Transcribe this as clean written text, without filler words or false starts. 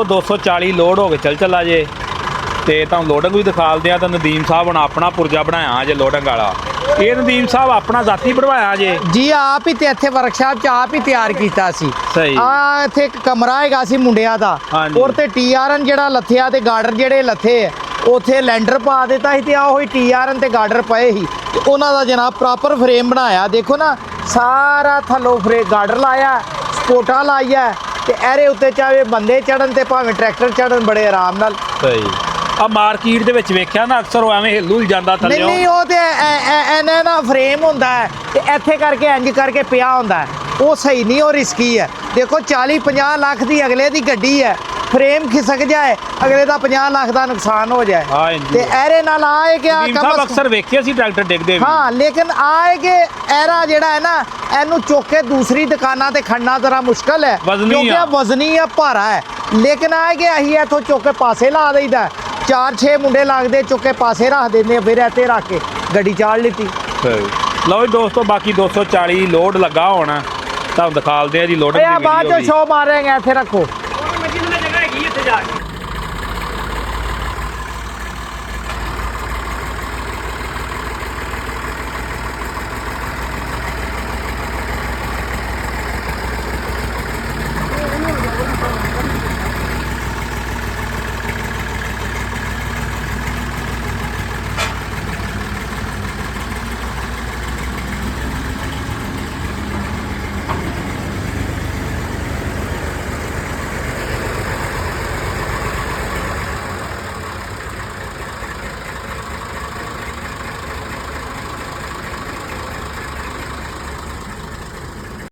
240 load ਹੋ ਕੇ ਚੱਲਾ ਜੇ ਤੇ ਤੁਹਾਨੂੰ ਲੋਡਿੰਗ ਵੀ ਦਿਖਾਲਦੇ ਆ। ਤਾਂ ਨਦੀਮ ਸਾਹਿਬ ਹੁਣ ਆਪਣਾ ਪੁਰਜਾ ਬਣਾਇਆ ਜੇ ਲੋਡਿੰਗ ਵਾਲਾ। ਇਹ ਨਦੀਮ ਸਾਹਿਬ ਆਪਣਾ ਜ਼ਾਤੀ ਬਣਵਾਇਆ ਜੇ ਜੀ? ਆਪ ਹੀ ਤੇ ਇੱਥੇ ਵਰਕਸ਼ਾਪ 'ਚ ਆਪ ਹੀ ਤਿਆਰ ਕੀਤਾ ਸੀ। ਸਹੀ। ਆ ਇੱਥੇ ਇੱਕ ਕਮਰਾ ਹੈਗਾ ਸੀ ਮੁੰਡਿਆਂ ਦਾ, ਔਰ ਤੇ TRN ਜਿਹੜਾ ਲੱਥਿਆ ਤੇ ਗਾਰਡਰ ਜਿਹੜੇ ਲੱਥੇ ਉੱਥੇ ਲੈਂਡਰ ਪਾ ਦਿੱਤਾ ਸੀ ਤੇ ਆ ਉਹੀ TRN ਤੇ ਗਾਰਡਰ ਪਏ ਸੀ ਤੇ ਉਹਨਾਂ ਦਾ ਜਨਾਬ ਪ੍ਰੋਪਰ ਫਰੇਮ ਬਣਾਇਆ। ਦੇਖੋ ਨਾ ਸਾਰਾ ਥੱਲੋਂ ਗਾਰਡਰ ਲਾਇਆ, ਸਪੋਰਟਾਂ ਲਾਈਆ ਤੇ ਇਹਦੇ ਉੱਤੇ ਚਾਹੇ ਬੰਦੇ ਚੜਨ ਤੇ ਭਾਵੇਂ ਟਰੈਕਟਰ ਚੜਨ ਬੜੇ ਆਰਾਮ ਨਾਲ। ਸਹੀ। ਆ ਮਾਰਕੀਟ ਦੇ ਵਿੱਚ ਵੇਖਿਆ ਨਾ ਅਕਸਰ ਉਹ ਐਵੇਂ ਹਿੱਲੂ ਜਾਂਦਾ ਥੱਲੇ। ਨਹੀਂ ਉਹ ਤੇ ਇਹਨੇ ਨਾ ਫਰੇਮ ਹੁੰਦਾ ਹੈ ਤੇ ਇੱਥੇ ਕਰਕੇ ਇੰਜ ਕਰਕੇ ਪਿਆ ਹੁੰਦਾ ਹੈ, ਉਹ ਸਹੀ ਨਹੀਂ, ਉਹ ਰਿਸਕੀ ਹੈ। ਦੇਖੋ 40-50 ਲੱਖ ਦੀ ਅਗਲੇ ਦੀ ਗੱਡੀ ਹੈ, ਫਰੇਮ ਖਿਸਕ ਜਾਏ ਅਗਲੇ ਦਾ 50 ਲੱਖ ਦਾ ਨੁਕਸਾਨ ਹੋ ਜਾਏ ਤੇ ਇਹਦੇ ਨਾਲ ਆਏ ਕਿ ਸਾਹਿਬ ਅਕਸਰ ਵੇਖਿਆ ਸੀ ਟਰੈਕਟਰ ਡਿੱਗਦੇ ਵੀ। ਹਾਂ ਲੇਕਿਨ ਆਏ ਕਿ ਐਰਾ ਜਿਹੜਾ ਹੈ ਨਾ ਇਹਨੂੰ ਚੁੱਕ ਕੇ ਦੂਸਰੀ ਦੁਕਾਨਾਂ ਤੇ ਖੜਨਾ ਜ਼ਰਾ ਮੁਸ਼ਕਲ ਹੈ ਕਿਉਂਕਿ ਵਜ਼ਨੀ ਹੈ, ਭਾਰਾ ਹੈ। ਲੇਕਿਨ ਆਏ ਕਿ ਅਸੀਂ ਇੱਥੋਂ ਚੁੱਕ ਕੇ ਪਾਸੇ ਲਾ ਦਈਦਾ, 4-6 ਮੁੰਡੇ ਲੱਗਦੇ ਚੁੱਕ ਕੇ ਪਾਸੇ ਰੱਖ ਦਿੰਦੇ, ਫਿਰ ਇੱਥੇ ਰੱਖ ਕੇ ਗੱਡੀ ਚਾੜ ਲਿੱਤੀ। ਲਓ ਜੀ ਦੋਸਤੋ, ਬਾਕੀ 240 ਲੋਡ ਲੱਗਾ ਹੋਣਾ ਤੁਹਾਨੂੰ ਦਿਖਾਲਦੇ ਆ ਜੀ ਲੋਡਿੰਗ ਦੀ ਵੀਡੀਓ। ਬਾਅਦ ਚ ਸ਼ੋ ਮਾਰਾਂਗੇ, ਇੱਥੇ ਰੱਖੋ। ਜਗ੍ਹਾ ਹੈਗੀ ਇੱਥੇ ਜਾ ਕੇ।